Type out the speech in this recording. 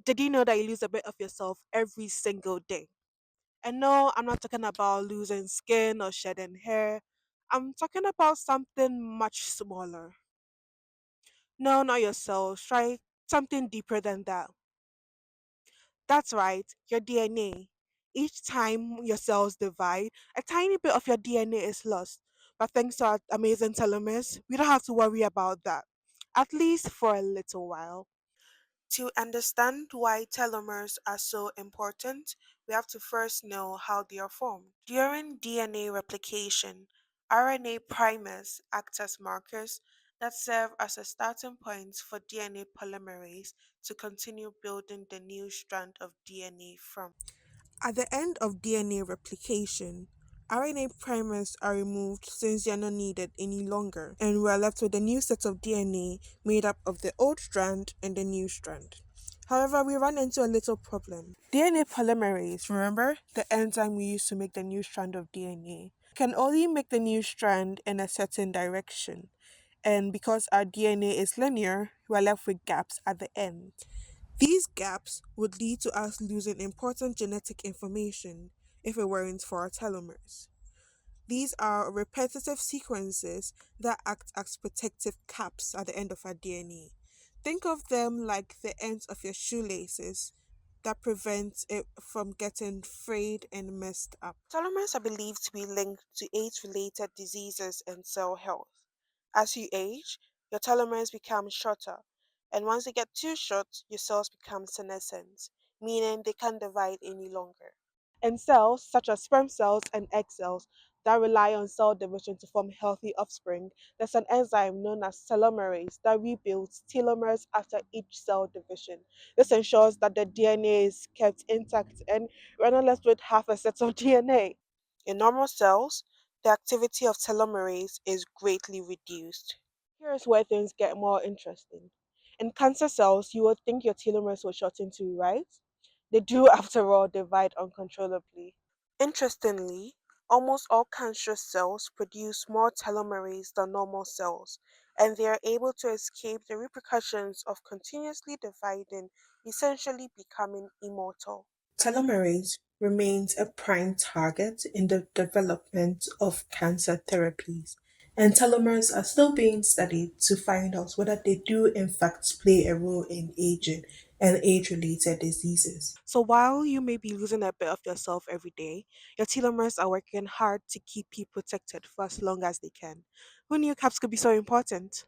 Did you know that you lose a bit of yourself every single day? And no, I'm not talking about losing skin or shedding hair. I'm talking about something much smaller. No, not your cells. Try something deeper than that. That's right, your DNA. Each time your cells divide, a tiny bit of your DNA is lost. But thanks to our amazing telomeres, we don't have to worry about that. At least for a little while. To understand why telomeres are so important, we have to first know how they are formed. During DNA replication, RNA primers act as markers that serve as a starting point for DNA polymerase to continue building the new strand of DNA from. At the end of DNA replication, RNA primers are removed since they are not needed any longer, and we are left with a new set of DNA made up of the old strand and the new strand. However, we run into a little problem. DNA polymerase, remember the enzyme we use to make the new strand of DNA, can only make the new strand in a certain direction. And because our DNA is linear, we are left with gaps at the end. These gaps would lead to us losing important genetic information if it weren't for our telomeres. These are repetitive sequences that act as protective caps at the end of our DNA. Think of them like the ends of your shoelaces that prevent it from getting frayed and messed up. Telomeres are believed to be linked to age-related diseases and cell health. As you age, your telomeres become shorter, and once they get too short, your cells become senescent, meaning they can't divide any longer. In cells, such as sperm cells and egg cells, that rely on cell division to form healthy offspring, there's an enzyme known as telomerase that rebuilds telomeres after each cell division. This ensures that the DNA is kept intact and we're not left with half a set of DNA. In normal cells, the activity of telomerase is greatly reduced. Here's where things get more interesting. In cancer cells, you would think your telomeres would shorten too, right? They do, after all, divide uncontrollably. Interestingly, almost all cancerous cells produce more telomerase than normal cells, and they are able to escape the repercussions of continuously dividing, essentially becoming immortal. Telomerase remains a prime target in the development of cancer therapies, and telomeres are still being studied to find out whether they do, in fact, play a role in aging and age related diseases. So while you may be losing a bit of yourself every day, your telomeres are working hard to keep you protected for as long as they can. Who knew caps could be so important?